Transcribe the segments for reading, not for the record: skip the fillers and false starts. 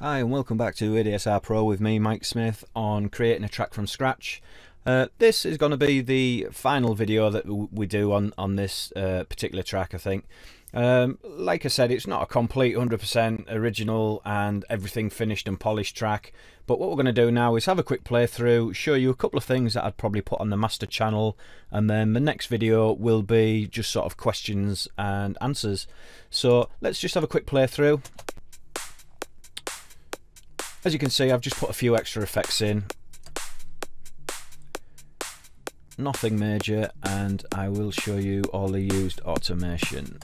Hi and welcome back to ADSR Pro with me, Mike Smith, on creating a track from scratch. This is going to be the final video that we do on this particular track, I think. Like I said, it's not a complete 100% original and everything finished and polished track, but what we're going to do now is have a quick playthrough, show you a couple of things that I'd probably put on the master channel, and then the next video will be just sort of questions and answers. So let's just have a quick playthrough. As you can see, I've just put a few extra effects in. Nothing major, and I will show you all the used automation.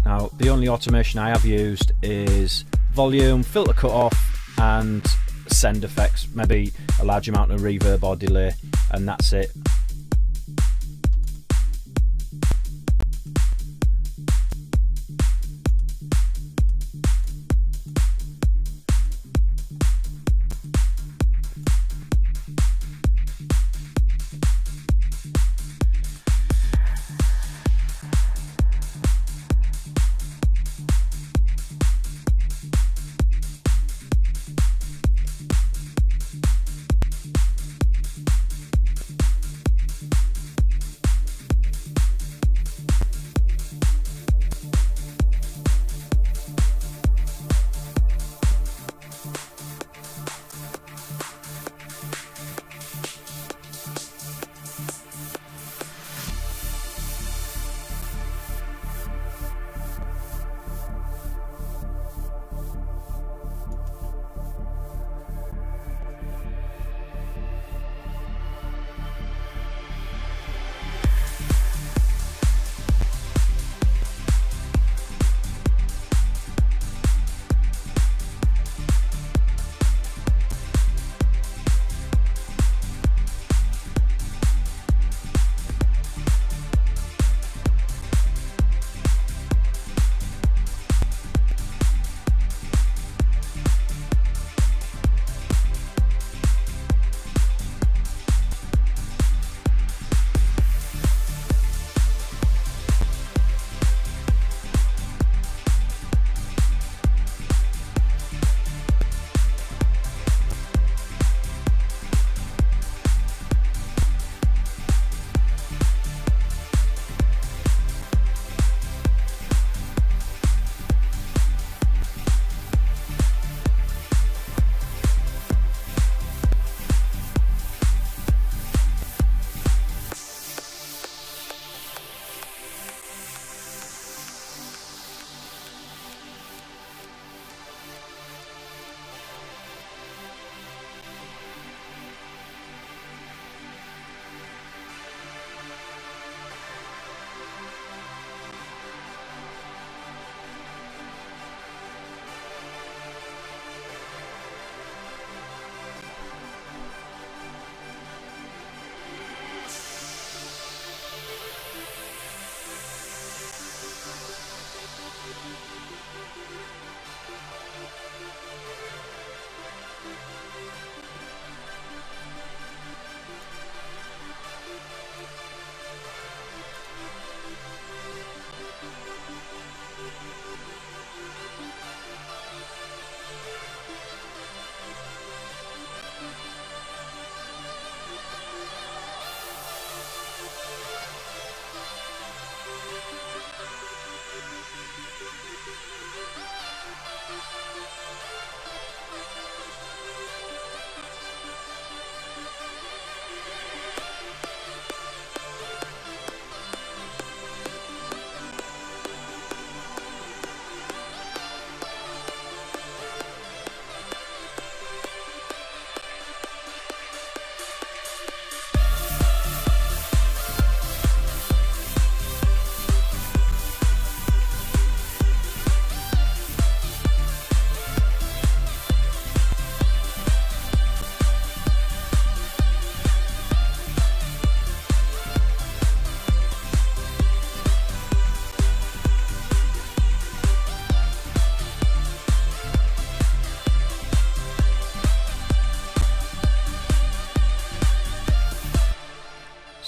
Now, the only automation I have used is volume, filter cutoff, and send effects, maybe a large amount of reverb or delay, and that's it.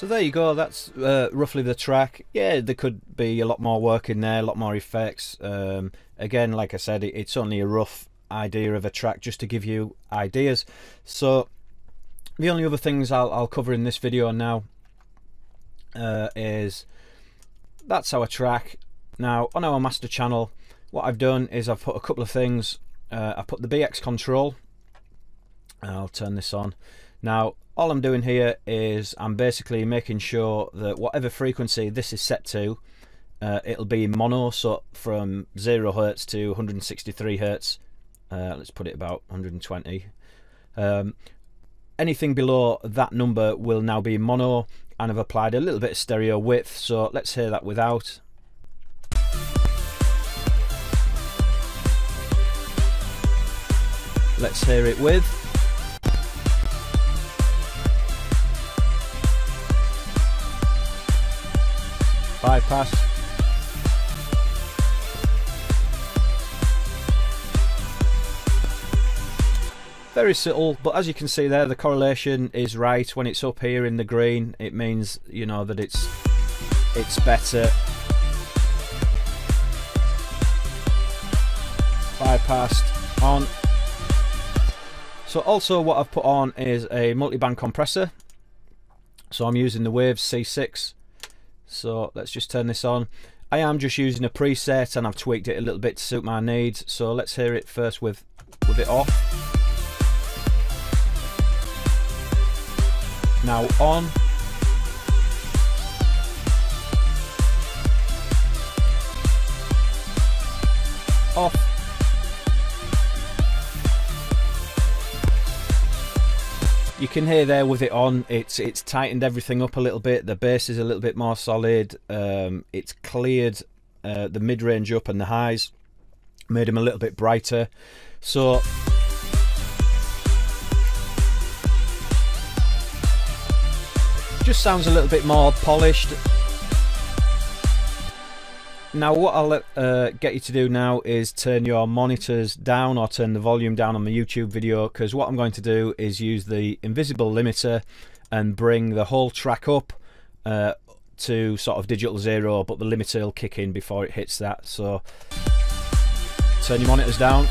So there you go, that's roughly the track. Yeah, there could be a lot more work in there, a lot more effects. Again, like I said, it's only a rough idea of a track just to give you ideas. So the only other things I'll cover in this video now is that's our track. Now on our master channel, what I've done is I've put a couple of things. I put the BX control. I'll turn this on. Now all I'm doing here is I'm basically making sure that whatever frequency this is set to, it'll be in mono, so from 0 Hz to 163 Hz. Let's put it about 120. Anything below that number will now be in mono, and I've applied a little bit of stereo width, so let's hear that without. Let's hear it with. Bypass. Very subtle, but as you can see there, the correlation is right. When it's up here in the green, it means, you know, that it's better. Bypassed on. So also what I've put on is a multi-band compressor. So I'm using the Waves C6. So let's just turn this on. I am just using a preset and I've tweaked it a little bit to suit my needs. So let's hear it first with it off. Now on. Off. You can hear there with it on, it's tightened everything up a little bit. The bass is a little bit more solid. It's cleared the mid-range up and the highs, made them a little bit brighter. So just sounds a little bit more polished. Now what I'll get you to do now is turn your monitors down, or turn the volume down on the YouTube video, because what I'm going to do is use the invisible limiter and bring the whole track up to sort of digital 0, but the limiter will kick in before it hits that. So turn your monitors down.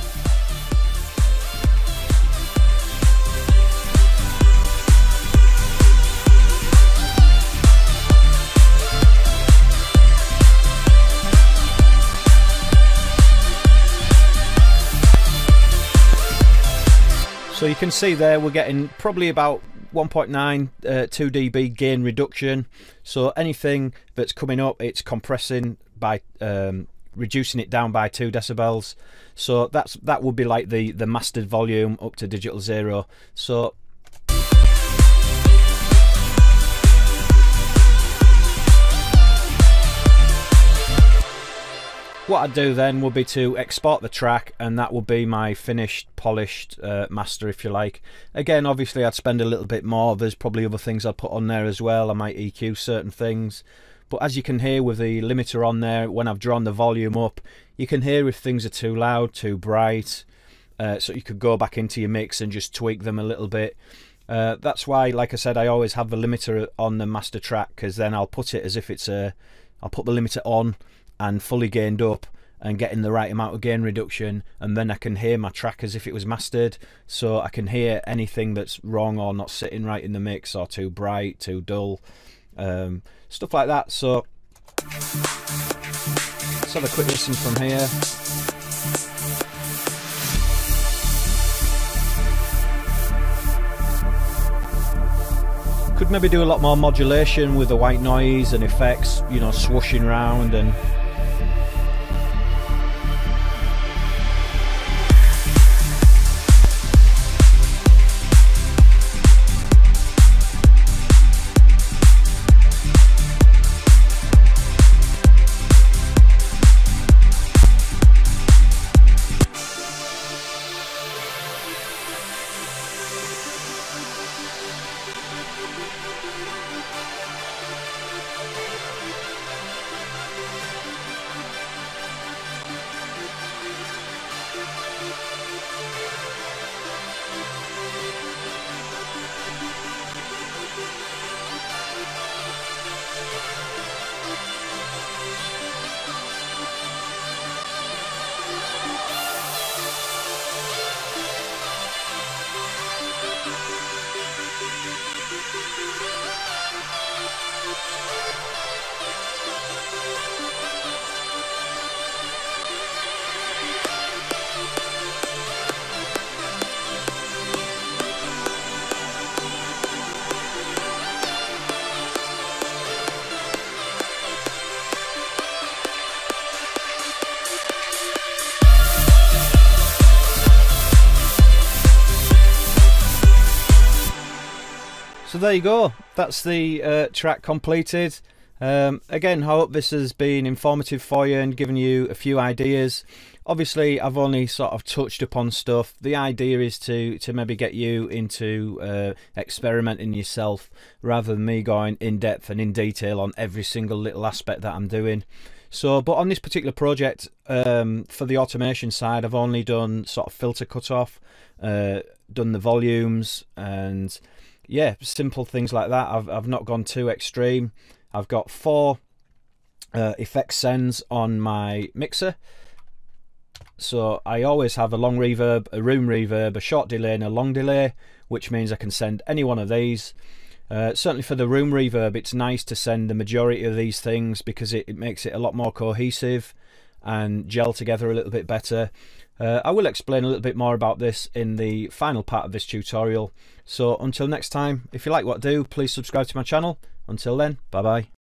So you can see there we're getting probably about 1.9 2 dB gain reduction. So anything that's coming up, it's compressing by reducing it down by 2 decibels. So that would be like the mastered volume up to digital 0. So what I'd do then would be to export the track, and that would be my finished, polished master, if you like. Again, obviously I'd spend a little bit more. There's probably other things I'd put on there as well. I might EQ certain things. But as you can hear with the limiter on there, when I've drawn the volume up, you can hear if things are too loud, too bright. So you could go back into your mix and just tweak them a little bit. That's why, like I said, I always have the limiter on the master track, because then I'll put it as if it's I'll put the limiter on and fully gained up and getting the right amount of gain reduction, and then I can hear my track as if it was mastered, so I can hear anything that's wrong or not sitting right in the mix, or too bright, too dull, stuff like that. So let's have a quick listen from here. Could maybe do a lot more modulation with the white noise and effects, you know, swooshing around and So there you go, that's the track completed. Again, I hope this has been informative for you and given you a few ideas. Obviously I've only sort of touched upon stuff. The idea is to maybe get you into experimenting yourself, rather than me going in depth and in detail on every single little aspect that I'm doing. So, but on this particular project, for the automation side, I've only done sort of filter cutoff, done the volumes, and yeah, simple things like that. I've not gone too extreme. I've got 4 effect sends on my mixer. So I always have a long reverb, a room reverb, a short delay and a long delay, which means I can send any one of these. Certainly for the room reverb, it's nice to send the majority of these things because it makes it a lot more cohesive and gel together a little bit better. I will explain a little bit more about this in the final part of this tutorial. So until next time, if you like what I do, please subscribe to my channel. Until then, bye bye.